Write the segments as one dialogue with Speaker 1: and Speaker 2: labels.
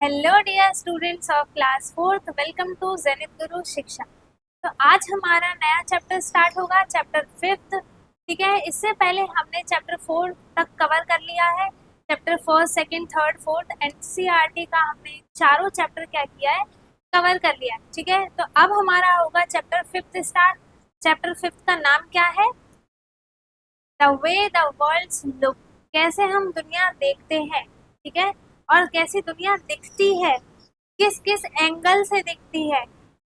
Speaker 1: Hello dear students of class fourth, welcome to Zenith Guru Shiksha. तो आज हमारा नया चैप्टर स्टार्ट होगा, चैप्टर फिफ्थ। ठीक है, इससे पहले हमने चैप्टर 4 तक कवर कर लिया है। Chapter first, second, third, fourth NCERT का हमने चारों चैप्टर क्या किया है, कवर कर लिया है। ठीक है, तो अब हमारा होगा chapter fifth start. Chapter fifth का नाम क्या है? The way the world's look, कैसे हम दुनिया देखते हैं। ठीक है, और कैसी दुनिया दिखती है, किस किस एंगल से दिखती है,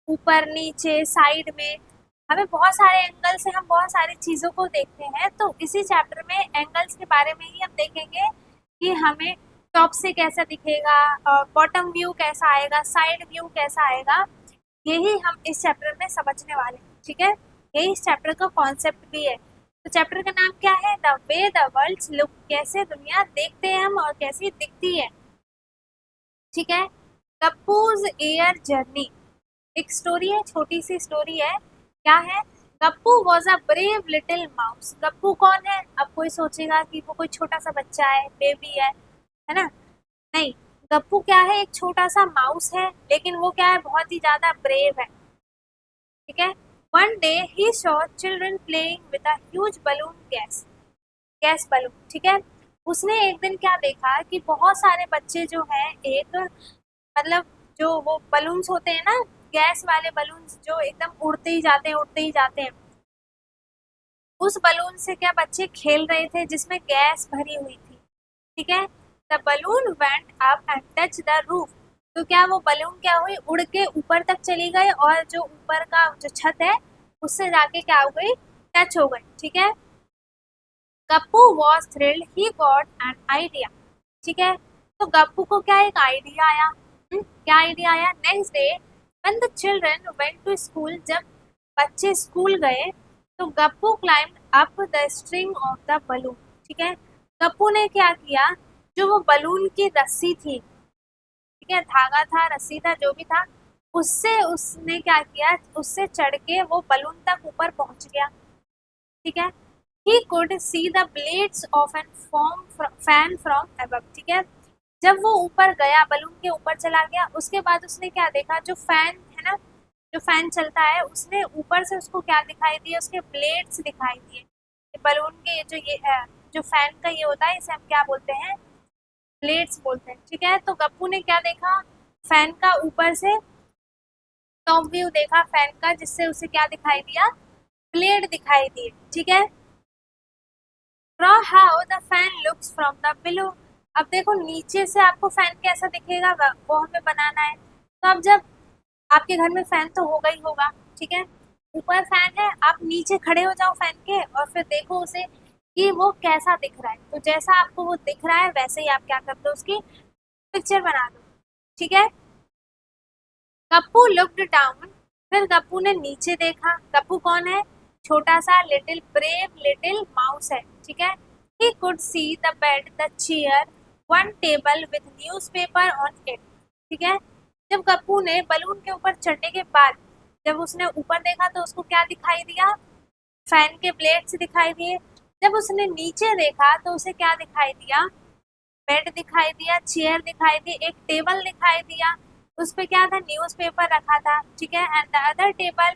Speaker 1: ऊपर नीचे साइड में। हमें बहुत सारे एंगल से हम बहुत सारी चीजों को देखते हैं, तो इसी चैप्टर में एंगल्स के बारे में ही हम देखेंगे कि हमें टॉप से कैसा दिखेगा और बॉटम व्यू कैसा आएगा, साइड व्यू कैसा आएगा। यही हम इस चैप्टर में समझने वाले हैं। ठीक है, यही इस चैप्टर का कॉन्सेप्ट भी है। तो चैप्टर का नाम क्या है? The way the world's look, कैसे दुनिया देखते हैं हम और कैसी दिखती है। ठीक है, गप्पूज एयर जर्नी, एक स्टोरी है, छोटी सी स्टोरी है। क्या है? Gappu was a brave little mouse. Gappu कौन है? अब कोई सोचेगा कि वो कोई छोटा सा बच्चा है, बेबी है ना? नहीं, गप्पू क्या है? एक छोटा सा माउस है, लेकिन वो क्या है, बहुत ही ज्यादा ब्रेव है। ठीक है, one day he saw children playing with a huge balloon gas balloon. ठीक है, उसने एक दिन क्या देखा कि बहुत सारे बच्चे जो है, एक मतलब जो वो बलून्स होते हैं ना, गैस वाले बलून्स जो एकदम उड़ते ही जाते हैं, उड़ते ही जाते हैं, उस बलून से क्या बच्चे खेल रहे थे जिसमें गैस भरी हुई थी। ठीक है, the balloon went up and touch the roof. तो क्या वो बलून क्या हुई, उड़ के ऊपर तक चली गई और जो ऊपर का जो छत है उससे जाके क्या हो गई, टच हो गई। ठीक है, Gappu was thrilled, he got an idea. ठीक है, तो गप्पू को क्या एक आइडिया आया। क्या आइडिया आया? Next day when the children went to school, जब बच्चे स्कूल गए तो Gappu climbed up the string of the balloon. ठीक है, गप्पू ने क्या किया, जो वो बलून की रस्सी थी, ठीक है, धागा था, रस्सी था, जो भी था, उससे उसने क्या किया, उससे चढ़ के वो बलून तक ऊपर पहुंच गया। ठीक है, he could see the blades of an fan from above। ठीक है, जब वो ऊपर गया, बलून के ऊपर चला गया, उसके बाद उसने क्या देखा, जो फैन है ना, जो फैन चलता है, उसने ऊपर से उसको क्या दिखाई दिए, उसके ब्लेड्स दिखाई दिए। बलून के जो ये है, जो फैन का ये होता है, इसे हम क्या बोलते हैं, ब्लेड्स बोलते हैं। ठीक है, तो गप्पू ने क्या देखा, फैन का ऊपर से टॉप व्यू देखा फैन का, जिससे उसे क्या दिखाई दिया, ब्लेड दिखाई दिए। ठीक है, Draw how the fan looks from the below। अब देखो नीचे से आपको फैन कैसा दिखेगा, वो हमें बनाना है। तो अब जब आपके घर में फैन तो होगा ही होगा, ठीक है, ऊपर फैन है, आप नीचे खड़े हो जाओ फैन के और फिर देखो उसे कि वो कैसा दिख रहा है। तो जैसा आपको वो दिख रहा है वैसे ही आप क्या कर दो, उसकी पिक्चर बना दो। ठीक है, गप्पू लुक्ड डाउन, फिर गप्पू ने नीचे देखा। गप्पू कौन है? छोटा सा लिटिल ब्रेव लिटिल माउस है। ठीक है, he could see the bed, the chair, one table with newspaper on it। ठीक है, जब गप्पू ने बलून के ऊपर चढ़ने के बाद जब उसने ऊपर देखा तो उसको क्या दिखाई दिया, फैन के ब्लेड्स दिखाई दिए। जब उसने नीचे देखा तो उसे क्या दिखाई दिया, बेड दिखाई दिया, चेयर दिखाई दी, एक टेबल दिखाई दिया, उस पे क्या था, न्यूज़पेपर रखा था। ठीक है, and the other table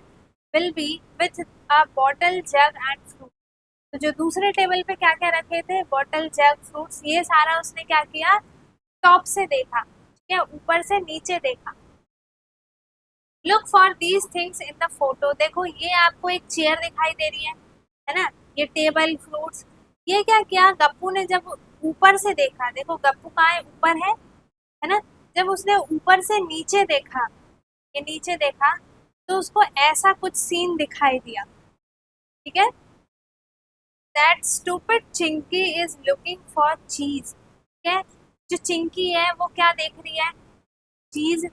Speaker 1: will be with a bottle, jug and fruit. तो जो दूसरे टेबल पे क्या क्या रखे थे, बॉटल, जग, फ्रूट्स, ये सारा उसने क्या किया, टॉप से देखा। ठीक है, ऊपर से नीचे देखा। Look for these things in the photo. देखो ये आपको एक चेयर दिखाई दे रही है ना, ये टेबल, फ्रूट्स, ये क्या किया गप्पू ने, जब ऊपर से देखा, देखो गप्पू कहाँ है, ऊपर है ना, जब उसने ऊपर से नीचे देखा, ये नीचे देखा, तो उसको ऐसा कुछ सीन दिखाई दिया। ठीक है, that stupid Chinki is looking for चीज। ठीक है, जो चिंकी है वो क्या देख रही है, चीज।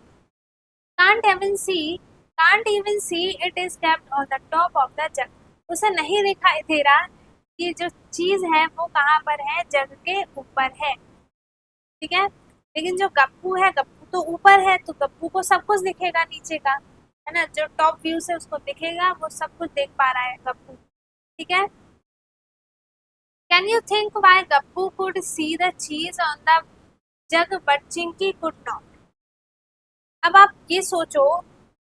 Speaker 1: can't even see can't even see it is kept on the top of the jug। उसे नहीं दिखाई दे रहा कि जो चीज है वो कहाँ पर है, जग के ऊपर है। ठीक है, लेकिन जो गप्पू है, गप्पू तो ऊपर है, तो गप्पू को सब कुछ दिखेगा नीचे का, है ना, जो टॉप व्यू से उसको दिखेगा वो सब कुछ देख पा रहा है गप्पू। ठीक है, can you think why Gappu could see the चीज on the jug but Chinki could not. अब आप ये सोचो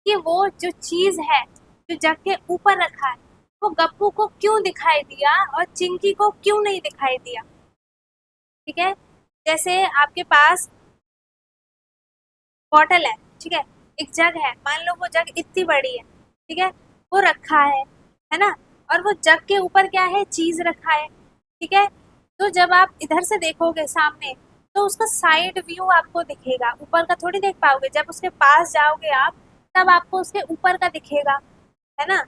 Speaker 1: कि वो जो चीज है जो जग के ऊपर रखा है वो गप्पू को क्यों दिखाई दिया और चिंकी को क्यों नहीं दिखाई दिया। ठीक है, जैसे आपके पास बॉटल है, ठीक है, एक जग है, मान लो वो जग इतनी बड़ी है, ठीक है, वो रखा है ना, और वो जग के ऊपर क्या है, चीज रखा है, ठीक है। तो जब आप इधर से देखोगे सामने तो उसका साइड व्यू आपको दिखेगा, ऊपर का थोड़ी देख पाओगे, जब उसके पास जाओगे आप तब आपको उसके ऊपर का दिखेगा, है ना।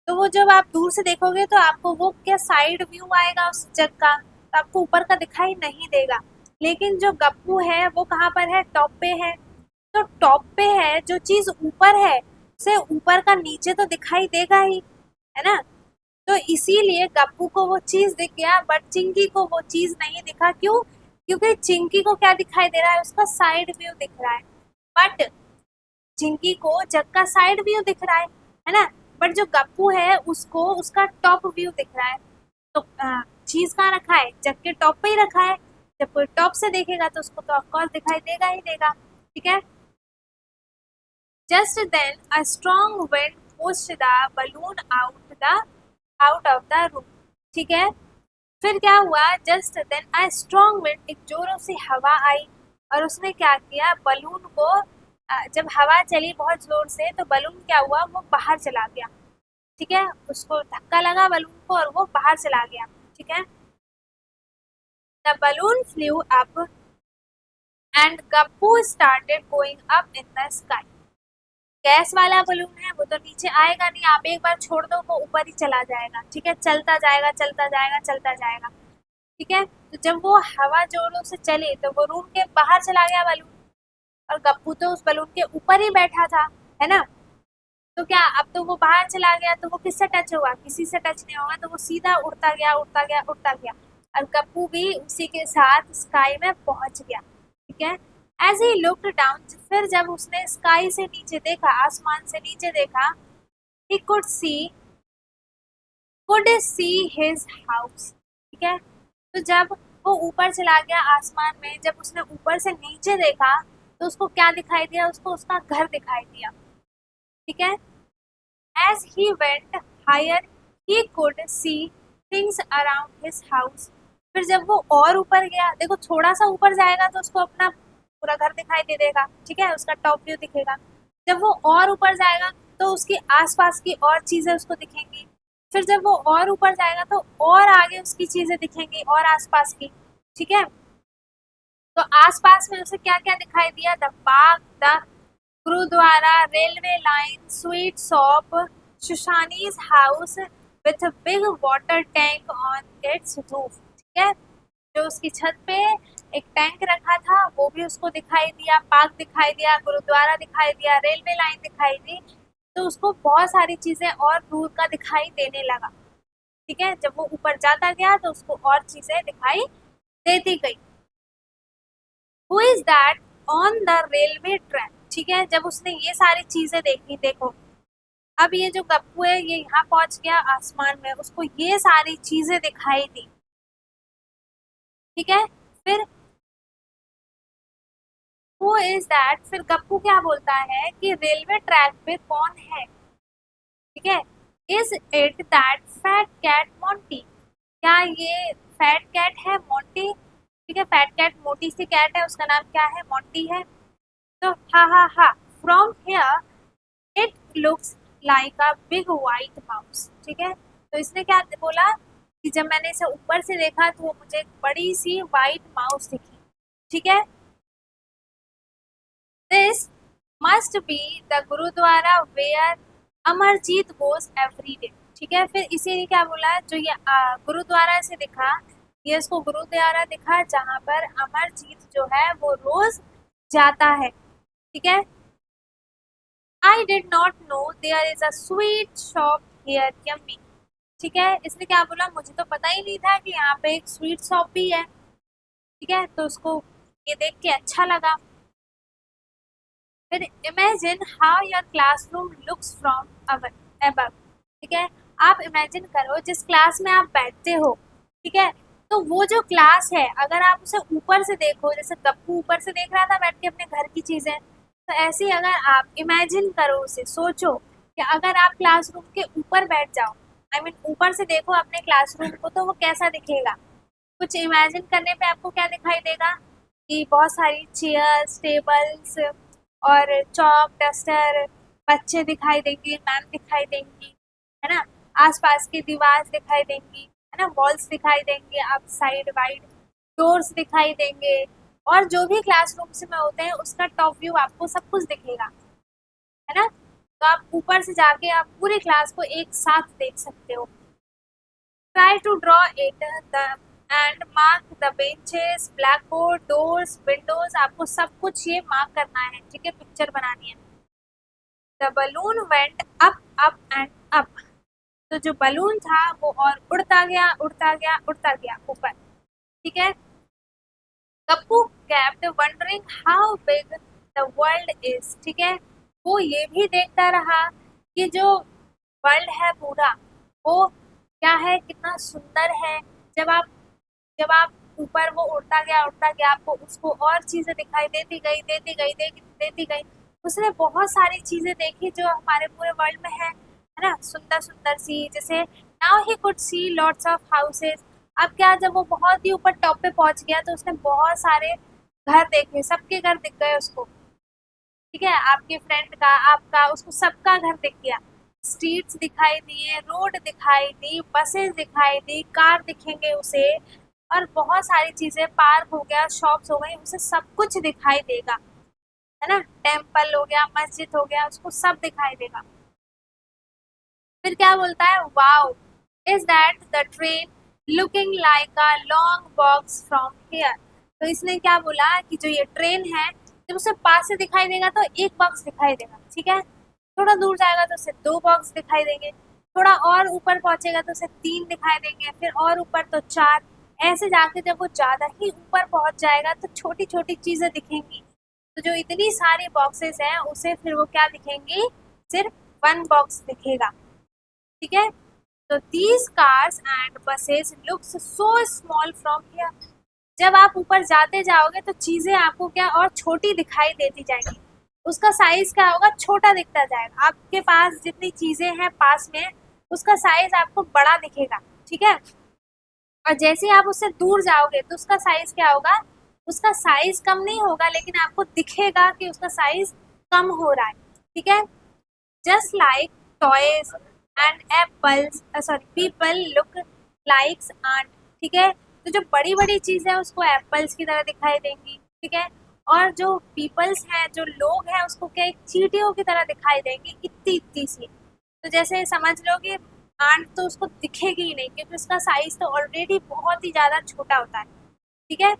Speaker 1: तो वो जब आप दूर से देखोगे तो आपको वो क्या साइड व्यू आएगा उस जग का, तो आपको ऊपर का दिखाई नहीं देगा। लेकिन जो गप्पू है वो कहाँ पर है, टॉप पे है। तो टॉप पे है, जो चीज ऊपर है उसे ऊपर का नीचे तो दिखाई देगा ही, है ना। तो इसीलिए गप्पू को वो चीज दिख गया बट चिंकी को वो चीज नहीं दिखा, क्यों, क्योंकि चिंकी को क्या दिखाई दे रहा है, उसका साइड व्यू दिख रहा है, बट चिंकी को जग का साइड व्यू दिख रहा है ना। बट जो गप्पू है उसको उसका टॉप व्यू दिख रहा है। तो चीज कहाँ रखा है, जग के टॉप पे ही रखा है। जब कोई टॉप से देखेगा तो उसको तो ऑफकोर्स दिखाई देगा ही देगा, ठीक है। Just then a strong wind pushed the balloon out of the room, ठीक है। फिर क्या हुआ, just then a strong wind, एक जोरों से हवा आई और उसने क्या किया, बलून को जब हवा चली बहुत जोर से तो बलून क्या हुआ, वो बाहर चला गया, ठीक है, उसको धक्का लगा बलून को और वो बाहर चला गया, ठीक है। The balloon flu up and Gappu started going up in the sky. Gas वाला बलून है वो तो नीचे आएगा नहीं, आप एक बार छोड़ दो वो ऊपर ही चला जाएगा, ठीक है, चलता जाएगा चलता जाएगा चलता जाएगा, ठीक है। तो जब वो हवा जोरों से चली तो वो रूम के बाहर चला गया बलून, और गप्पू तो उस बलून के ऊपर ही बैठा था, है ना। तो क्या, अब तो वो बाहर चला गया तो वो किससे टच हुआ, किसी से टच नहीं होगा, तो वो सीधा उड़ता गया उड़ता गया उड़ता गया, और गप्पू भी उसी के साथ स्काई में पहुंच गया, ठीक है। एज ही लुक्ड डाउन, फिर जब उसने स्काई से नीचे देखा, आसमान से नीचे देखा, he could see his house, ठीक है। तो जब वो ऊपर चला गया आसमान में, जब उसने ऊपर से नीचे देखा तो उसको क्या दिखाई दिया, उसको उसका घर दिखाई दिया, ठीक है। As he went higher, he could see things around his house. फिर जब वो और ऊपर गया, देखो थोड़ा सा ऊपर जाएगा तो उसको अपना पूरा घर दिखाई दे देगा, ठीक है, उसका टॉप व्यू दिखेगा। जब वो और ऊपर जाएगा तो उसके आसपास की और चीजें उसको दिखेंगी। फिर जब वो और ऊपर जाएगा तो और आगे उसकी चीजें दिखेंगी और आसपास की, ठीक है। तो आसपास में उसे क्या क्या दिखाई दिया, the park, the gurdwara, railway line, sweet shop, Sushani's house with big water tank on its roof, ठीक है। जो उसकी छत पे एक टैंक रखा था वो भी उसको दिखाई दिया, पार्क दिखाई दिया, गुरुद्वारा दिखाई दिया, रेलवे लाइन दिखाई दी, तो उसको बहुत सारी चीजें और दूर का दिखाई देने लगा, ठीक है। जब वो ऊपर जाता गया तो उसको और चीजें दिखाई देती गई। Who is that on the railway track, ठीक है। जब उसने ये सारी चीजें देखी, देखो अब ये जो गप्पू है ये यहाँ पहुंच गया आसमान में, उसको ये सारी चीजें दिखाई दी, ठीक है। फिर हु इज दैट, फिर गप्पू क्या बोलता है कि रेलवे ट्रैक पे कौन है, ठीक है। Is it that fat cat Monty, क्या ये फैट कैट है मोंटी, ठीक है, फैट कैट मोटी सी कैट है, उसका नाम क्या है, मोंटी है। तो हा from here it looks like a big white mouse, ठीक है। तो इसने क्या बोला कि जब मैंने इसे ऊपर से देखा तो वो मुझे एक बड़ी सी व्हाइट माउस दिखी, ठीक है। This must be the gurdwara where Amarjit goes every day, ठीक है। फिर इसी ने क्या बोला, जो ये गुरुद्वारा से दिखा, ये इसको गुरुद्वारा दिखा जहां पर अमरजीत जो है वो रोज जाता है, ठीक है। I did not know there is a sweet shop here yummy, ठीक है। इसने क्या बोला, मुझे तो पता ही नहीं था कि यहाँ पे एक स्वीट शॉप भी है, ठीक है। तो उसको ये देख के अच्छा लगा। फिर imagine how your classroom looks from above, ठीक है। आप इमेजिन करो जिस क्लास में आप बैठते हो, ठीक है, तो वो जो क्लास है अगर आप उसे ऊपर से देखो, जैसे गप्पू ऊपर से देख रहा था बैठ के अपने घर की चीजें, तो ऐसे ही अगर आप इमेजिन करो, उसे सोचो कि अगर आप क्लासरूम के ऊपर बैठ जाओ, आई मीन ऊपर से देखो अपने क्लासरूम को, तो वो कैसा दिखेगा। कुछ इमेजिन करने पे आपको क्या दिखाई देगा कि बहुत सारी चेयर्स, टेबल्स और चॉक, डस्टर, बच्चे दिखाई देंगे, मैम दिखाई देंगी, है ना। आसपास की दीवार दिखाई देंगी, है ना, वॉल्स दिखाई देंगे, आप साइड वाइड डोर्स दिखाई देंगे, और जो भी क्लासरूम्स में होते हैं उसका टॉप व्यू आपको सब कुछ दिखेगा, है ना। तो आप ऊपर से जाके आप पूरी क्लास को एक साथ देख सकते हो। Try to draw it the and mark the benches, blackboard, doors, windows, आपको सब कुछ ये मार्क करना है, ठीक है, पिक्चर बनानी है। The balloon went up up and up, तो जो बलून था वो और उड़ता गया, उड़ता गया, उड़ता गया ऊपर, ठीक है। Gappu kept wondering how big the world is, ठीक है। वो ये भी देखता रहा कि जो वर्ल्ड है पूरा, वो क्या है, कितना सुंदर है। जब आप ऊपर वो उड़ता गया, आपको उसको और चीजें दिखाई देती गई, देती गई। उसने बहुत सारी चीजें देखी जो हमारे पूरे वर्ल्ड में है ना, सुंदर सुंदर सी। जैसे now he could see lots of houses, अब क्या, जब वो बहुत ही ऊपर टॉप पे पहुंच गया तो उसने बहुत सारे घर देखे, सबके घर दिख गए उसको, ठीक है। आपके फ्रेंड का, आपका, उसको सबका घर दिख गया। स्ट्रीट्स दिखाई दिए, रोड दिखाई दी, बसेस दिखाई दी, कार दिखेंगे उसे, और बहुत सारी चीजें, पार्क हो गया, शॉप्स हो गई, उसे सब कुछ दिखाई देगा, है ना। टेम्पल हो गया, मस्जिद हो गया, उसको सब दिखाई देगा। फिर क्या बोलता है, wow is that the train looking like a long box from here. तो इसने क्या बोला कि जो ये ट्रेन है, जब उसे पास से दिखाई देगा तो एक बॉक्स दिखाई देगा, ठीक है। थोड़ा दूर जाएगा तो उसे दो बॉक्स दिखाई देंगे, थोड़ा और ऊपर पहुंचेगा तो उसे तीन दिखाई देंगे, फिर और ऊपर तो चार। ऐसे जाके जब वो ज्यादा ही ऊपर पहुंच जाएगा तो छोटी छोटी चीजें दिखेंगी। तो जो इतनी सारी बॉक्सेस हैं उसे फिर वो क्या दिखेंगी, सिर्फ वन बॉक्स दिखेगा, ठीक है। तो these cars and buses looks so small from here, जब आप ऊपर जाते जाओगे तो चीजें आपको क्या और छोटी दिखाई देती जाएंगी, उसका साइज क्या होगा, छोटा दिखता जाएगा। आपके पास जितनी चीजें हैं पास में, उसका साइज आपको बड़ा दिखेगा, ठीक है। और जैसे आप उससे दूर जाओगे तो उसका साइज क्या होगा, उसका साइज कम नहीं होगा, लेकिन आपको दिखेगा कि उसका साइज कम हो रहा है, ठीक है। Just like toys and apples, sorry, people look likes ant, ठीक है। तो जो बड़ी बड़ी चीजें हैं उसको एप्पल्स की तरह दिखाई देंगी, ठीक है। और जो पीपल्स हैं, जो लोग हैं, उसको क्या एक चींटियों की तरह दिखाई देंगी, इतनी इतनी सी। तो जैसे समझ लो कि आंट तो उसको दिखेगी ही नहीं, क्योंकि उसका साइज तो ऑलरेडी बहुत ही ज्यादा छोटा होता है, ठीक है।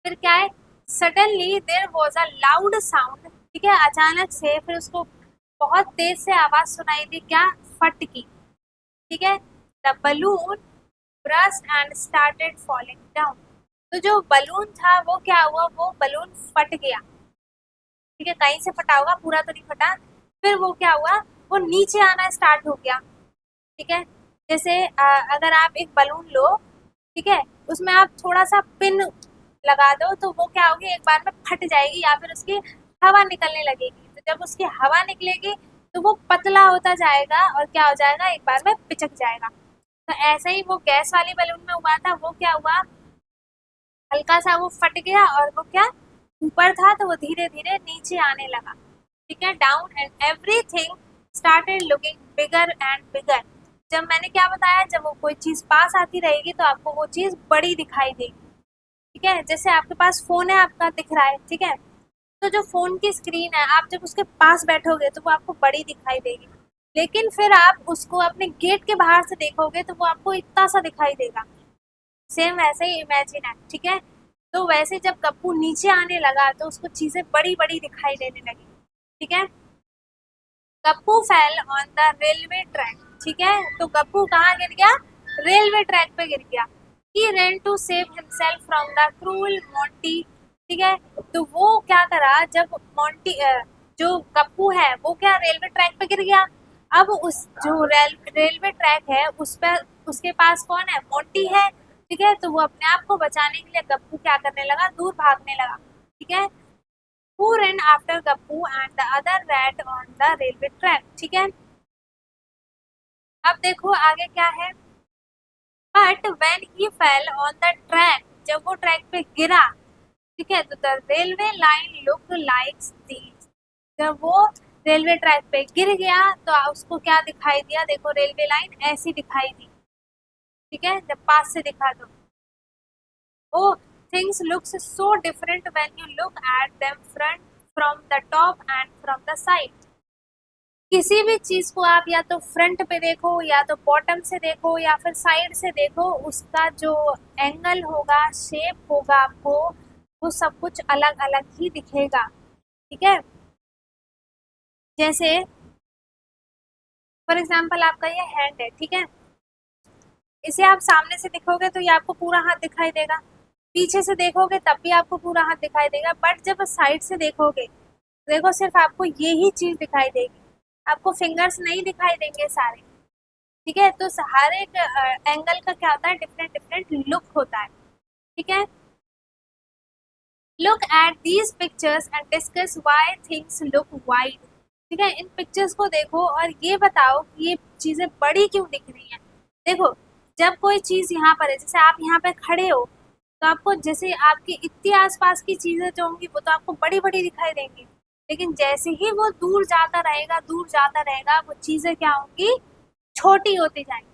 Speaker 1: फिर क्या है, suddenly there was a loud sound, ठीक है, अचानक से फिर उसको बहुत तेज से आवाज सुनाई दी, क्या, फट की, ठीक है। The balloon burst and started falling down, तो जो बलून था वो क्या हुआ, वो बलून फट गया, ठीक है। कहीं से फटा होगा, पूरा तो नहीं फटा। फिर वो क्या हुआ, वो नीचे आना स्टार्ट हो गया, ठीक है। जैसे अगर आप एक बलून लो, ठीक है, उसमें आप थोड़ा सा पिन लगा दो तो वो क्या होगी, एक बार में फट जाएगी, या फिर उसकी हवा निकलने लगेगी। तो जब उसकी हवा निकलेगी तो वो पतला होता जाएगा और क्या हो जाएगा, एक बार में पिचक जाएगा। तो ऐसे ही वो गैस वाली बलून में हुआ था, वो क्या हुआ, हल्का सा वो फट गया, और वो क्या, ऊपर था तो वो धीरे धीरे नीचे आने लगा, ठीक है, down, and everything started looking bigger and bigger. जब मैंने क्या बताया, जब वो कोई चीज पास आती रहेगी तो आपको वो चीज बड़ी दिखाई देगी, ठीक है। जैसे आपके पास फोन है, आपका दिख रहा है, ठीक है। तो जो फोन की स्क्रीन है, आप जब उसके पास बैठोगे तो वो आपको बड़ी दिखाई देगी, लेकिन फिर आप उसको अपने गेट के बाहर से देखोगे तो वो आपको इतना सा दिखाई देगा। सेम वैसे ही इमेजिन है, ठीक है। तो वैसे जब गप्पू नीचे आने लगा तो उसको चीजें बड़ी बड़ी दिखाई देने लगी, ठीक है। Gappu fell on the railway track, ठीक है। तो गप्पू कहाँ गिर गया, रेलवे ट्रैक पे गिर गया। He ran to save himself from the cruel Monty, ठीक है। तो वो क्या करा, जब मोंटी जो गप्पू है वो क्या रेलवे ट्रैक पे गिर गया, अब उस जो रेलवे ट्रैक है उस पर उसके पास कौन है, मोंटी है, ठीक है। तो वो अपने आप को बचाने के लिए गप्पू क्या करने लगा, दूर भागने लगा, ठीक है। Who ran after Gappu and the other rat on the railway track. ठीक है, अब देखो आगे क्या है। But when he fell on the track, जब वो ट्रैक पे गिरा, ठीक है, तो the railway line looked like these. जब वो रेलवे ट्रैक पे गिर गया तो उसको क्या दिखाई दिया, देखो रेलवे लाइन ऐसी दिखाई दी। ठीक है, जब पास से दिखा तो oh, things looks so different when you look at them from the top and from the side. किसी भी चीज को आप या तो फ्रंट पे देखो या तो बॉटम से देखो या फिर साइड से देखो, उसका जो एंगल होगा, शेप होगा, आपको वो सब कुछ अलग अलग ही दिखेगा। ठीक है, जैसे फॉर एग्जाम्पल आपका ये हैंड है, ठीक है, इसे आप सामने से देखोगे तो ये आपको पूरा हाथ दिखाई देगा, पीछे से देखोगे तब भी आपको पूरा हाथ दिखाई देगा, बट जब साइड से देखोगे देखो सिर्फ आपको ये ही चीज दिखाई देगी, आपको फिंगर्स नहीं दिखाई देंगे सारे। ठीक है, तो हर एक एंगल का क्या होता है, डिफरेंट डिफरेंट लुक होता है। ठीक है, look at these pictures and discuss why things look wide. ठीक है, इन पिक्चर्स को देखो और ये बताओ कि ये चीजें बड़ी क्यों दिख रही हैं। देखो जब कोई चीज यहाँ पर है, जैसे आप यहाँ पे खड़े हो तो आपको जैसे आपकी इतनी आसपास की चीजें जो होंगी वो तो आपको बड़ी बड़ी दिखाई देंगी, लेकिन जैसे ही वो दूर जाता रहेगा वो चीजें क्या होंगी, छोटी होती जाएंगी।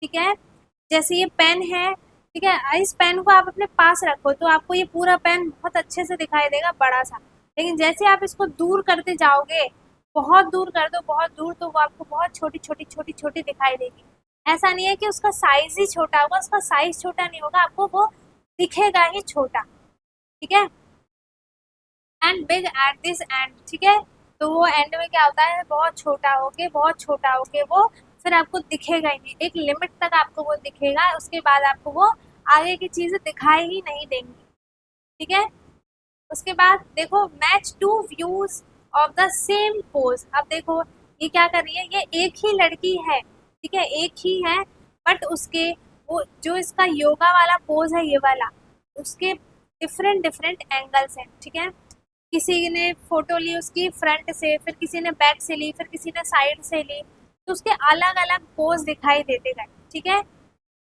Speaker 1: ठीक है, जैसे ये पेन है, ठीक है, इस पेन को आप अपने पास रखो तो आपको ये पूरा पेन बहुत अच्छे से दिखाई देगा, बड़ा सा, लेकिन जैसे आप इसको दूर करते जाओगे, बहुत दूर कर दो, बहुत दूर, तो वो आपको बहुत छोटी छोटी छोटी छोटी दिखाई देगी। ऐसा नहीं है कि उसका साइज ही छोटा होगा, उसका साइज छोटा नहीं होगा, आपको वो दिखेगा ही छोटा। ठीक है, and big at this and. ठीक है, तो वो एंड में क्या होता है, बहुत छोटा होके वो फिर आपको दिखेगा ही नहीं, एक लिमिट तक आपको वो दिखेगा, उसके बाद आपको वो आगे की चीजें दिखाई ही नहीं देंगी। ठीक है, उसके बाद देखो match to views of the same pose. अब देखो ये क्या कर रही है, ये एक ही लड़की है, ठीक है, एक ही है, बट उसके वो जो इसका योगा वाला पोज है ये वाला, उसके डिफरेंट डिफरेंट एंगल्स हैं। ठीक है, किसी ने फोटो ली उसकी फ्रंट से, फिर किसी ने बैक से ली, फिर किसी ने साइड से ली, तो उसके अलग अलग पोज दिखाई देते गए। ठीक है,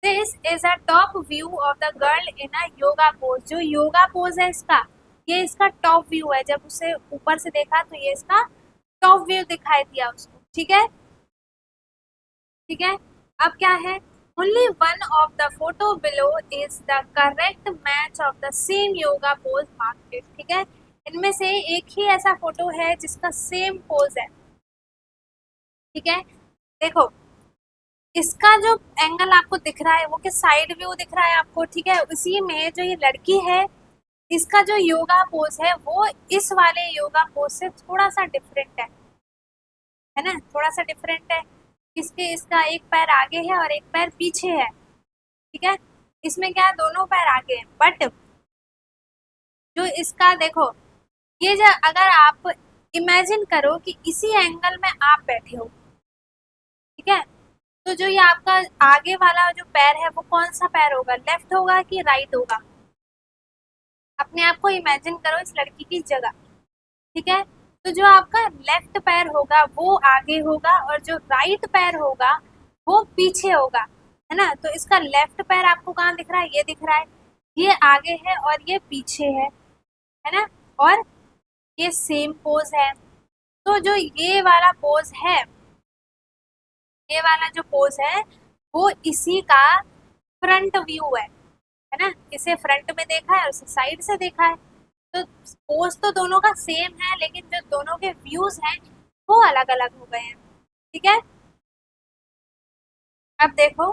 Speaker 1: this is a top view of the girl in a yoga pose. जो योगा पोज है इसका, ये इसका टॉप व्यू है, जब उसे ऊपर से देखा तो ये इसका टॉप व्यू दिखाई दिया उसको। ठीक है, ठीक है, अब क्या है, only one of the photo below is the correct match of the same yoga pose market. ठीक है, इनमें से एक ही ऐसा फोटो है जिसका सेम पोज है। ठीक है, देखो इसका जो एंगल आपको दिख रहा है वो किस साइड व्यू दिख रहा है आपको। ठीक है, उसी में जो ये लड़की है इसका जो योगा पोज है वो इस वाले योगा पोज से थोड़ा सा डिफरेंट है ना, थोड़ा सा डिफरेंट है। इसके इसका एक पैर आगे है और एक पैर पीछे है। ठीक है, इसमें क्या है, दोनों पैर आगे हैं, बट जो इसका देखो, ये जो अगर आप इमेजिन करो कि इसी एंगल में आप बैठे हो, ठीक है, तो जो ये आपका आगे वाला जो पैर है वो कौन सा पैर होगा, लेफ्ट होगा कि राइट होगा। अपने आप को इमेजिन करो इस लड़की की जगह। ठीक है, तो जो आपका लेफ्ट पैर होगा वो आगे होगा और जो राइट पैर होगा वो पीछे होगा, है ना। तो इसका लेफ्ट पैर आपको कहाँ दिख रहा है, ये दिख रहा है, ये आगे है और ये पीछे है ना, और ये सेम पोज है। तो जो ये वाला पोज है, ये वाला जो पोज है वो इसी का फ्रंट व्यू है ना, इसे फ्रंट में देखा है, उसे साइड से देखा है, तो पोज तो दोनों का सेम है, लेकिन जो दोनों के व्यूज हैं वो अलग अलग हो गए हैं। ठीक है, अब देखो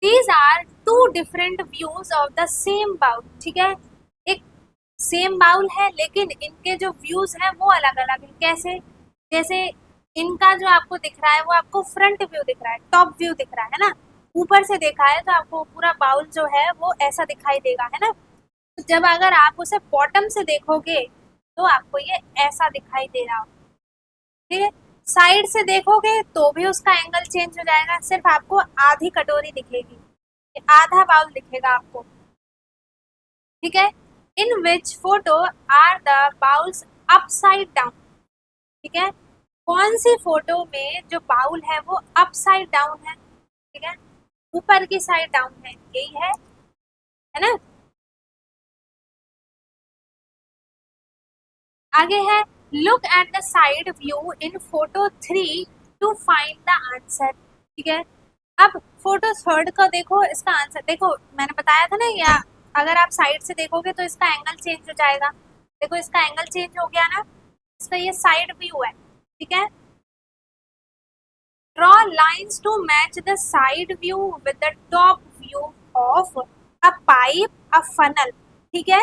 Speaker 1: these are two different views of the same bowl. ठीक है, एक सेम बाउल है लेकिन इनके जो व्यूज हैं वो अलग अलग है। कैसे, जैसे इनका जो आपको दिख रहा है वो आपको फ्रंट व्यू दिख रहा है, टॉप व्यू दिख रहा है ना, ऊपर से देखा है तो आपको पूरा बाउल जो है वो ऐसा दिखाई देगा, है ना। तो जब अगर आप उसे बॉटम से देखोगे तो आपको ये ऐसा दिखाई दे रहा हो। ठीक है, साइड से देखोगे तो भी उसका एंगल चेंज हो जाएगा, सिर्फ आपको आधी कटोरी दिखेगी, आधा बाउल दिखेगा आपको। ठीक है, in which photo are the bowls upside down. ठीक है, कौन सी फोटो में जो बाउल है वो अपसाइड डाउन है? ठीक है, ऊपर की साइड डाउन है, यही है ना। आगे है, look at the side view in photo 3 to find the answer. ठीक है, अब फोटो थर्ड को देखो, इसका आंसर देखो, मैंने बताया था ना, या अगर आप साइड से देखोगे तो इसका एंगल चेंज हो जाएगा। देखो इसका एंगल चेंज हो गया ना, इसका ये साइड व्यू है। ठीक है, draw lines to match the side view with the top view of a pipe a funnel. ठीक है,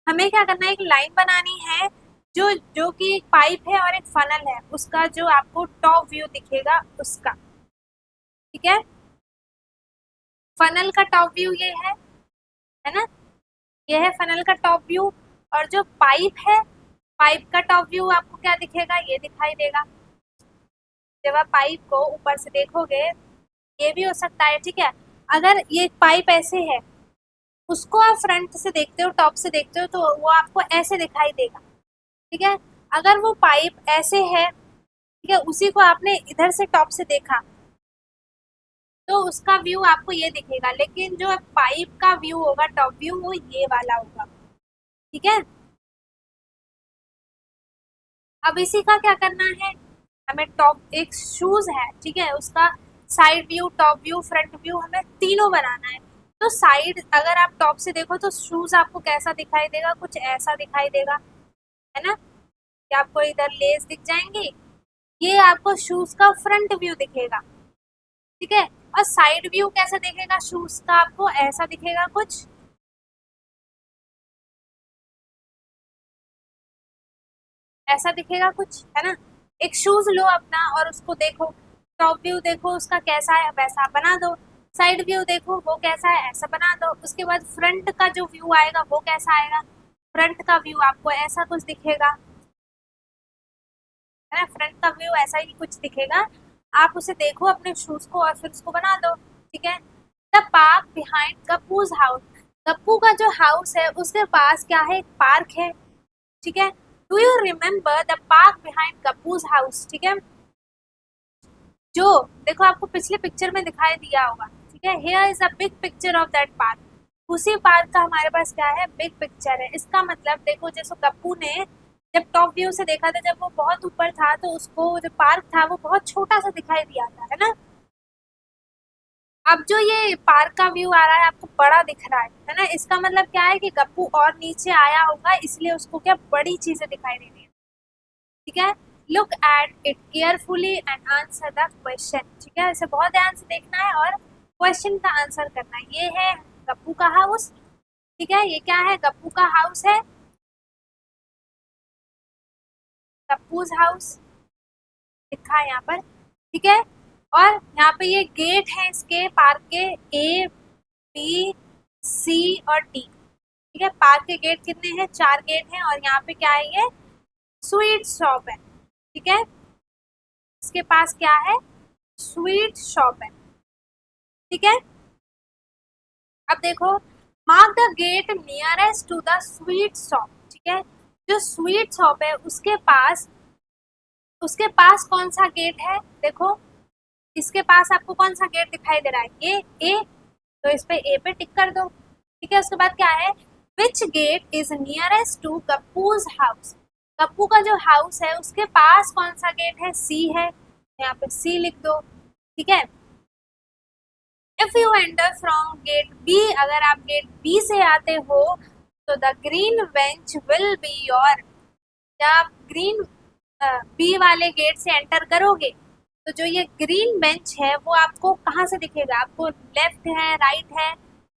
Speaker 1: हमें क्या करना है, एक लाइन बनानी है जो जो कि एक पाइप है और एक फनल है, उसका जो आपको टॉप व्यू दिखेगा उसका। ठीक है, फनल का टॉप व्यू ये है ना, ये है फनल का टॉप व्यू। और जो पाइप है, पाइप का टॉप व्यू आपको क्या दिखेगा, ये दिखाई देगा। जब आप पाइप को ऊपर से देखोगे, ये भी हो सकता है। ठीक है, अगर ये पाइप ऐसे है, उसको आप फ्रंट से देखते हो, टॉप से देखते हो, तो वो आपको ऐसे दिखाई देगा। ठीक है, अगर वो पाइप ऐसे है, ठीक है, उसी को आपने इधर से टॉप से देखा तो उसका व्यू आपको ये दिखेगा, लेकिन जो पाइप का व्यू होगा, टॉप व्यू, वो ये वाला होगा। ठीक है, अब इसी का क्या करना है, हमें टॉप एक शूज है, ठीक है, उसका side view, top view, front view, हमें तीनों बनाना है। तो साइड अगर आप टॉप से देखो तो शूज आपको कैसा दिखाई देगा, कुछ ऐसा दिखाई देगा, है ना, कि आपको इधर लेस दिख जाएंगी, ये आपको शूज का फ्रंट व्यू दिखेगा। ठीक है, और साइड व्यू कैसे दिखेगा शूज का, आपको ऐसा दिखेगा, कुछ ऐसा दिखेगा, कुछ, है ना। एक शूज लो अपना और उसको देखो, टॉप व्यू देखो उसका कैसा है, वैसा बना दो। साइड व्यू देखो वो कैसा है, ऐसा बना दो। उसके बाद फ्रंट का जो व्यू आएगा वो कैसा आएगा, फ्रंट का व्यू आपको ऐसा कुछ दिखेगा, है ना, फ्रंट का व्यू ऐसा ही कुछ दिखेगा। आप उसे देखो अपने शूज को और फिर उसको बना दो। ठीक है, the park behind Gappu's house. Gappu का जो हाउस है उसके पास क्या है, एक पार्क है। ठीक है, do you remember the park behind Gappu's house. ठीक है, जो देखो आपको पिछले पिक्चर में दिखाई दिया होगा। ठीक है, here is a big picture of that park. उसी पार्क का हमारे पास क्या है, बिग पिक्चर है। इसका मतलब देखो, जैसे गप्पू ने जब टॉप व्यू से देखा था, जब वो बहुत ऊपर था, तो उसको जो पार्क था वो बहुत छोटा सा दिखाई दिया था, है ना। अब जो ये पार्क का व्यू आ रहा है आपको बड़ा दिख रहा है ना, इसका मतलब क्या है कि गप्पू और नीचे आया होगा, इसलिए उसको क्या बड़ी चीजें दिखाई दे रही है। ठीक है, look at it carefully and answer the question. ठीक है, इसे बहुत ध्यान से देखना है और क्वेश्चन का आंसर करना है। ये है गप्पू का हाउस। ठीक है, ये क्या है, गप्पू का हाउस है, गप्पूज हाउस लिखा है यहाँ पर। ठीक है, और यहाँ पे ये गेट है इसके पार्क के, ए बी सी और डी। ठीक है, पार्क के गेट कितने हैं, 4 गेट हैं, और यहाँ पे क्या है, ये स्वीट शॉप है। ठीक है, इसके पास क्या है, स्वीट शॉप है। ठीक है, अब देखो, mark the gate nearest to the sweet shop. ठीक है, जो स्वीट शॉप है उसके पास कौन सा गेट है, देखो इसके पास आपको कौन सा गेट दिखाई दे रहा है, ये ए, तो इस पे ए पे टिक कर दो। ठीक है, उसके बाद क्या है, which gate is nearest to Gappu's house. Gappu का जो हाउस है उसके पास कौन सा गेट है, सी है, यहाँ पे सी लिख दो। ठीक है, if you enter from gate B, अगर आप गेट बी से आते हो तो the green bench will be your. जब ग्रीन बी वाले गेट से एंटर करोगे तो जो ये ग्रीन बेंच है वो आपको कहाँ से दिखेगा, आपको लेफ्ट है, राइट है,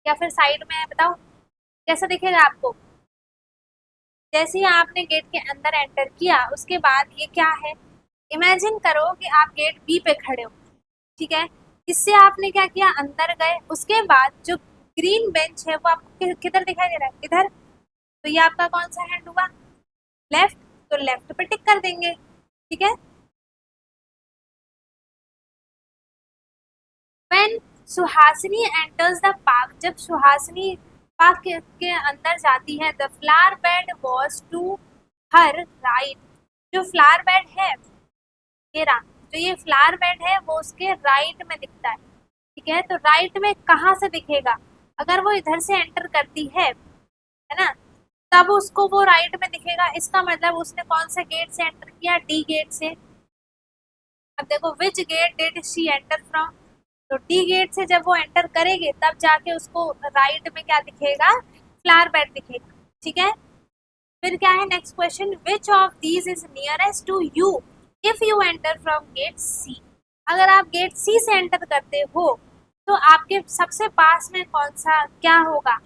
Speaker 1: या फिर साइड में है, बताओ कैसा दिखेगा आपको। जैसे ही आपने गेट के अंदर एंटर किया उसके बाद ये क्या है, इमेजिन करो कि आप गेट बी पे खड़े हो। ठीक है, इससे आपने क्या किया, अंदर गए, उसके बाद जो ग्रीन बेंच है वो आपको किधर दिखाई दे रहा है, इधर, तो ये आपका कौन सा हैंड हुआ, लेफ्ट, तो लेफ्ट पे टिक कर देंगे। ठीक है, when Suhasini enters the park, जब सुहासिनी पार्क के अंदर जाती है। The flower bed was to her right. जो फ्लावर बेड है, ये रहा, जो ये फ्लावर बेड है वो उसके राइट में दिखता है। ठीक है, तो राइट में कहाँ से दिखेगा? अगर वो इधर से एंटर करती है ना, तब उसको वो राइट में दिखेगा। इसका मतलब उसने कौन से गेट से एंटर किया? डी गेट से। अब देखो, which gate did she enter from? तो डी गेट से जब वो एंटर करेगी तब जाके उसको राइट में क्या दिखेगा? फ्लावर बेड दिखेगा। ठीक है, फिर क्या है next question? Which of these is nearest to you if you enter from gate C? अगर आप गेट सी से एंटर करते हो तो आपके सबसे पास में कौन सा क्या होगा?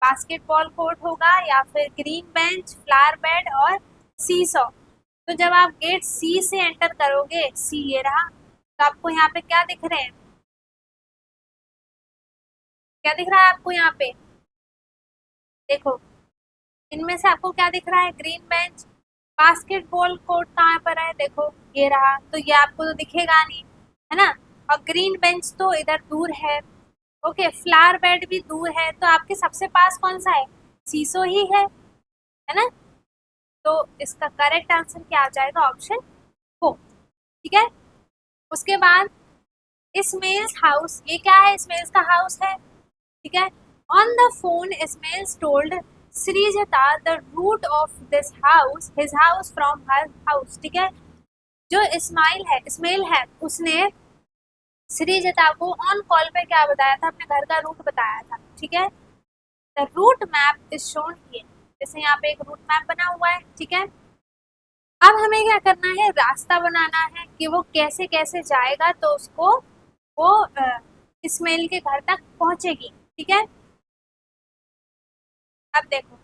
Speaker 1: बास्केटबॉल कोर्ट होगा या फिर ग्रीन बेंच, फ्लावर बेड और सी सॉ। तो जब आप गेट सी से एंटर करोगे, सी ये रहा, तो आपको यहाँ पे क्या दिख रहे हैं? क्या दिख रहा है आपको यहाँ पे? देखो, इनमें से आपको क्या दिख रहा है? Green bench. बास्केटबॉल कोर्ट कहाँ पर है? देखो ये रहा, तो ये आपको तो दिखेगा नहीं, है ना। और ग्रीन बेंच तो इधर दूर है। ओके, फ्लावर बेड भी दूर है, तो आपके सबसे पास कौन सा है? सीसो ही है ना। तो इसका करेक्ट आंसर क्या आ जाएगा? ऑप्शन 4। ठीक है, उसके बाद इस्मेल्स हाउस, ये क्या है? इस्मेल्स का हाउस है। ठीक है, on the phone Ismails told Srijata the route of this house, his house from her house. ठीक है, जो इस्माइल है उसने श्रीजता को ऑन कॉल पे क्या बताया था? अपने घर का रूट बताया था। ठीक है, the route map is shown here. जैसे यहाँ पे एक रूट मैप बना हुआ है। ठीक है, अब हमें क्या करना है? रास्ता बनाना है कि वो कैसे कैसे जाएगा तो उसको वो इस्माइल के घर तक पहुंचेगी। ठीक है, अब देखो,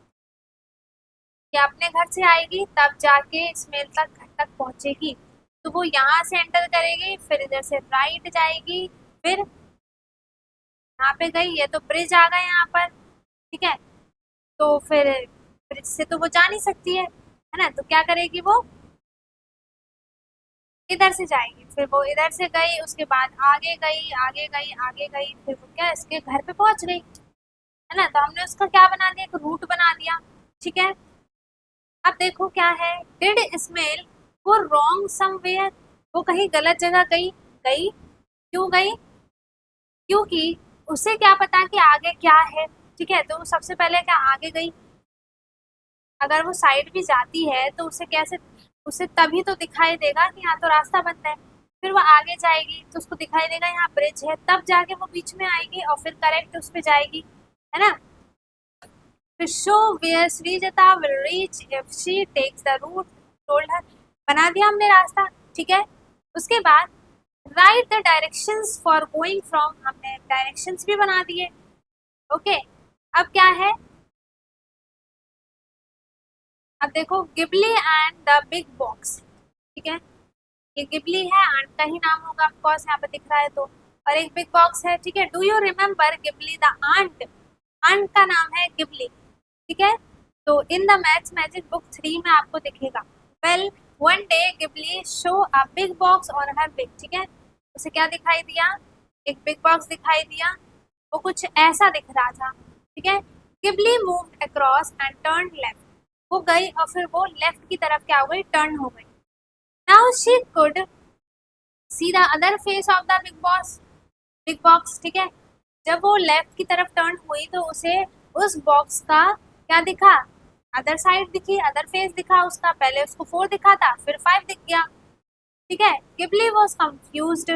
Speaker 1: ये अपने घर से आएगी तब जाके इस्माइल तक घर तक पहुंचेगी। तो वो यहाँ से एंटर करेगी, फिर इधर से राइट जाएगी, फिर यहाँ पे गई, ये तो ब्रिज आ गया यहाँ पर। ठीक है, तो फिर ब्रिज से तो वो जा नहीं सकती है ना, तो क्या करेगी? वो इधर से जाएगी, फिर वो इधर से गई, उसके बाद आगे गई आगे गई आगे गई, फिर वो क्या इसके घर पे पहुंच गई, है ना। तो हमने उसका क्या बना दिया? एक रूट बना दिया। ठीक है, अब देखो क्या है? डिड इस्माइल वो रॉन्ग समवेयर? वो कहीं गलत जगह गई? गई, क्यों गई? क्योंकि उसे क्या पता कि आगे क्या है। ठीक है, तो वो सबसे पहले क्या आगे गई? अगर वो साइड भी जाती है तो उसे कैसे, उसे तभी तो दिखाई देगा कि यहाँ तो रास्ता बंद है। फिर वो आगे जाएगी तो उसको दिखाई देगा यहाँ ब्रिज है, तब जाके वो बीच में आएगी और फिर करेक्ट उस पे जाएगी, है ना। फिर show where Srijata will reach if she takes the route told her. बना दिया हमने रास्ता। ठीक है, उसके बाद write the directions for going from, हमने डायरेक्शंस भी बना दिए। ओके, अब क्या है? अब देखो, Gibli and the big box. ठीक है, ये गिबली है, आंट का ही नाम होगा ऑफकोर्स, यहाँ पे दिख रहा है तो, और एक बिग बॉक्स है। ठीक है, do you remember Gibbli the ant? Ant का नाम है गिबली। ठीक है, तो इन द मैथ्स मैजिक बुक 3 में आपको दिखेगा। Well, one day Gibbli show a big box on her big. ठीक है, उसे क्या दिखाई दिया? एक बिग बॉक्स दिखाई दिया, वो कुछ ऐसा दिख रहा था। ठीक है, Ghibli moved across and turn left. वो गई और फिर वो लेफ्ट की तरफ क्या हो गई? टर्न हो गई। Now she could see the other face of the big box. ठीक है, जब वो लेफ्ट की तरफ टर्न हुई तो उसे उस बॉक्स का क्या दिखा? अदर साइड दिखी, अदर फेस दिखा उसका। पहले उसको 4 दिखा था, फिर 5 दिख गया। ठीक है, Ghibli was confused,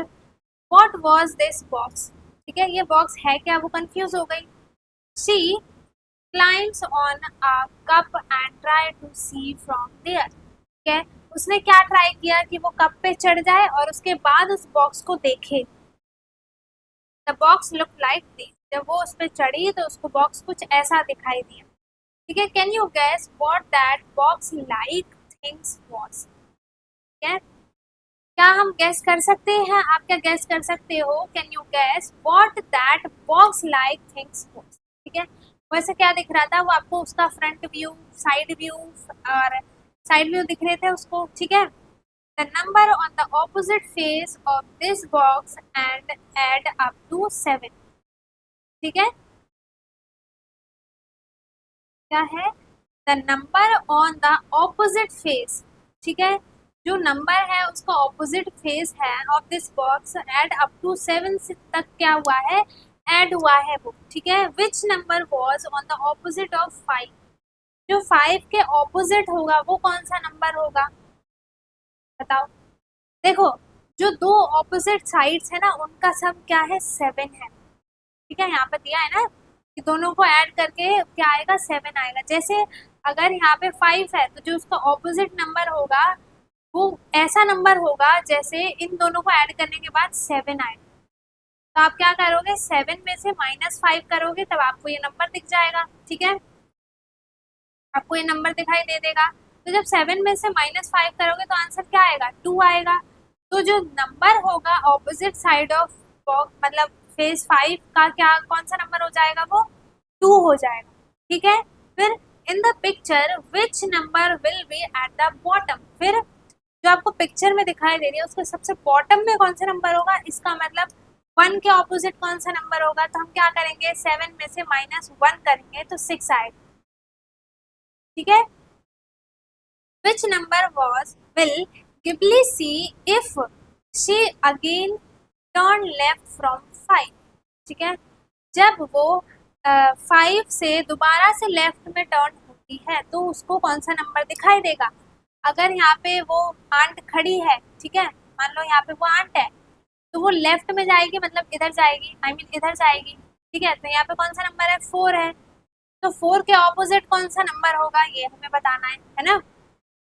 Speaker 1: what was this box? ठीक है, ये बॉक्स है क्या? वो कंफ्यूज हो गई। She climbs on a cup and try to see from there। ठीक है, उसने क्या ट्राई किया कि वो कप पे चढ़ जाए और उसके बाद उस बॉक्स को देखे। The box look like this. जब वो उस पे चढ़ी तो उसको बॉक्स कुछ ऐसा दिखाई दिया। ठीक है, can you guess what that box like things was? ठीक है, क्या हम गेस कर सकते हैं? आप क्या गेस कर सकते हो? Can you guess what that box like things was? ठीक है, वैसे क्या दिख रहा था? वो आपको उसका फ्रंट व्यू, साइड व्यू और साइड व्यू दिख रहे थे उसको। ठीक है, the number on the opposite face of this box and add up to 7। ठीक है, क्या है, the number on the opposite face, ठीक है, जो नंबर है उसका ऑपोजिट फेस है of this box add up to 7 तक क्या हुआ है, ऐड हुआ है वो, ठीक है। Which number was on the opposite of 5, जो 5 के ऑपोजिट होगा वो कौन सा नंबर होगा, बताओ। देखो जो दो ऑपोजिट साइड्स है ना उनका सम क्या है, 7 है, ठीक है। यहाँ पे दिया है ना कि दोनों को ऐड करके क्या आएगा, 7 आएगा। जैसे अगर यहाँ पे 5 है तो जो उसका ऑपोजिट नंबर होगा वो ऐसा नंबर होगा जैसे इन दोनों को ऐड करने के बाद 7 आए। तो आप क्या करोगे, 7 में से -5 करोगे तब आपको ये नंबर दिख जाएगा, ठीक है, आपको ये नंबर दिखाई दे देगा। तो जब 7 में से -5 करोगे तो आंसर क्या आएगा, 2 आएगा। तो जो नंबर होगा ऑपोजिट साइड ऑफ मतलब फेस 5 का क्या कौन सा नंबर हो जाएगा, वो 2 हो जाएगा, ठीक है। फिर in the picture which number will be at the bottom, फिर जो आपको पिक्चर में दिखाई दे रही है उसके सबसे बॉटम में कौन सा नंबर होगा, इसका मतलब 1 के ऑपोजिट कौन सा नंबर होगा। तो हम क्या करेंगे, 7 में से -1 करेंगे तो 6 आएगा, ठीक है। Which number was will Ghibli see if she again turn left from 5, ठीक है, जब वो 5 से दोबारा से लेफ्ट में टर्न होती है तो उसको कौन सा नंबर दिखाई देगा। अगर यहाँ पे वो आंट खड़ी है, ठीक है, मान लो यहाँ पे वो आंट है तो वो लेफ्ट में जाएगी, मतलब इधर जाएगी, आई मीन इधर जाएगी, ठीक है। तो यहाँ पे कौन सा नंबर है, 4 है, तो 4 के ऑपोजिट कौन सा नंबर होगा ये हमें बताना है ना।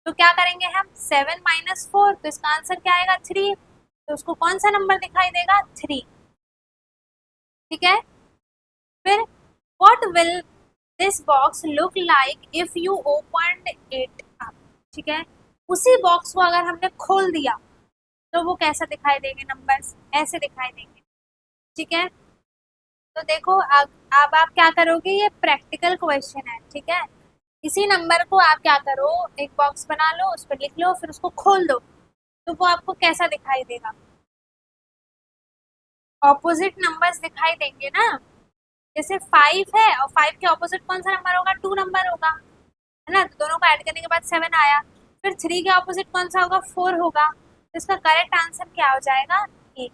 Speaker 1: तो क्या करेंगे हम, 7 - 4, तो इसका आंसर क्या आएगा, 3, तो उसको कौन सा नंबर दिखाई देगा, 3, ठीक है। फिर what will this box look like if you open it up, ठीक है, उसी बॉक्स को अगर हमने खोल दिया तो वो कैसा दिखाई देंगे, नंबर्स ऐसे दिखाई देंगे, ठीक है। तो देखो अब आप क्या करोगे, ये प्रैक्टिकल क्वेश्चन है, ठीक है। इसी नंबर को आप क्या करो, एक बॉक्स बना लो, उस पर लिख लो, फिर उसको खोल दो तो वो आपको कैसा दिखाई देगा, ऑपोजिट नंबर्स दिखाई देंगे ना। जैसे 5 है और 5 के ऑपोजिट कौन सा नंबर होगा, 2 नंबर होगा, है ना, तो दोनों को ऐड करने के बाद 7 आया। फिर 3 के ऑपोजिट कौन सा होगा, 4 होगा, तो इसका करेक्ट आंसर क्या हो जाएगा, 8,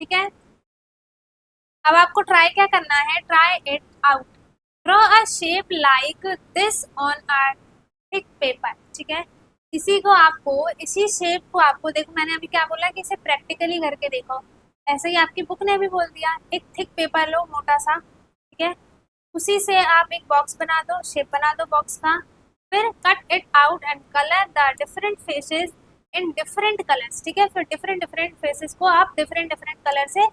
Speaker 1: ठीक है। अब आपको ट्राई क्या करना है, try it out, draw a shape like this on a thick paper, ठीक है। इसी शेप को आपको, देखो मैंने अभी क्या बोला कि इसे प्रैक्टिकली करके देखो, ऐसे ही आपकी बुक ने भी बोल दिया, एक थिक पेपर लो मोटा सा, ठीक है, उसी से आप एक बॉक्स बना दो, शेप बना दो बॉक्स का, फिर cut it out and colour the different phases in different colours, ठीक है। फिर डिफरेंट डिफरेंट फेसेस को आप डिफरेंट डिफरेंट कलर से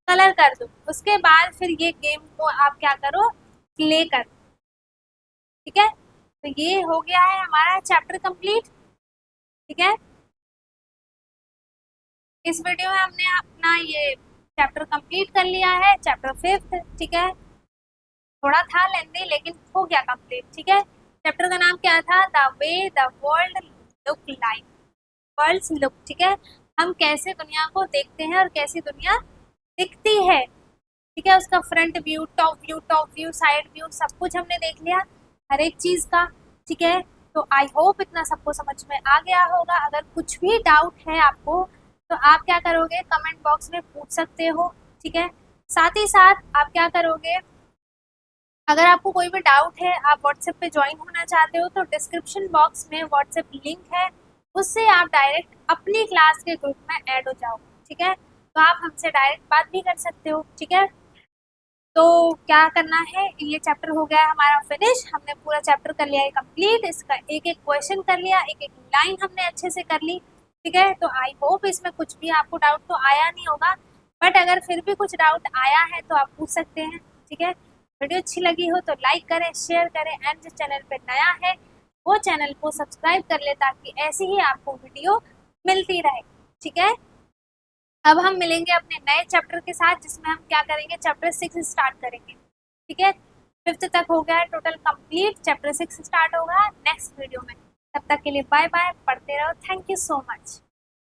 Speaker 1: कलर कर दो। उसके बाद फिर ये गेम को आप क्या करो, प्ले कर, ठीक है। तो ये हो गया है हमारा चैप्टर कंप्लीट, ठीक है। इस वीडियो में हमने अपना ये चैप्टर कंप्लीट कर लिया है, चैप्टर 5, ठीक है। थोड़ा था लेंदी लेकिन हो गया कंप्लीट, ठीक है। चैप्टर का नाम क्या था, the way the world look like, world's look, ठीक है, हम कैसे दुनिया को देखते हैं और कैसी दुनिया दिखती है, ठीक है। उसका front view, top view, side view, सब कुछ हमने देख लिया, हर एक चीज का, ठीक है। तो आई होप इतना सबको समझ में आ गया होगा। अगर कुछ भी डाउट है आपको तो आप क्या करोगे, कमेंट बॉक्स में पूछ सकते हो, ठीक है। साथ ही साथ आप क्या करोगे, अगर आपको कोई भी डाउट है, आप व्हाट्सएप पे ज्वाइन होना चाहते हो तो डिस्क्रिप्शन बॉक्स में व्हाट्सएप लिंक है, उससे आप डायरेक्ट अपनी क्लास के ग्रुप में ऐड हो जाओ, ठीक है। तो आप हमसे डायरेक्ट बात भी कर सकते हो, ठीक है। तो क्या करना है, ये चैप्टर हो गया है हमारा फिनिश, हमने पूरा चैप्टर कर लिया है कंप्लीट, इसका एक एक क्वेश्चन कर लिया, एक एक लाइन हमने अच्छे से कर ली, ठीक है। तो आई होप इसमें कुछ भी आपको डाउट तो आया नहीं होगा, बट अगर फिर भी कुछ डाउट आया है तो आप पूछ सकते हैं, ठीक है। वीडियो अच्छी लगी हो तो लाइक करें, शेयर करें, एंड जिस चैनल पे नया है वो चैनल को सब्सक्राइब कर ले ताकि ऐसी ही आपको वीडियो मिलती रहे, ठीक है। अब हम मिलेंगे अपने नए चैप्टर के साथ जिसमें हम क्या करेंगे, चैप्टर 6 स्टार्ट करेंगे, ठीक है। 5th तक हो गया है टोटल कंप्लीट, चैप्टर 6 स्टार्ट होगा नेक्स्ट वीडियो में। तब तक के लिए बाय बाय, पढ़ते रहो, थैंक यू सो मच।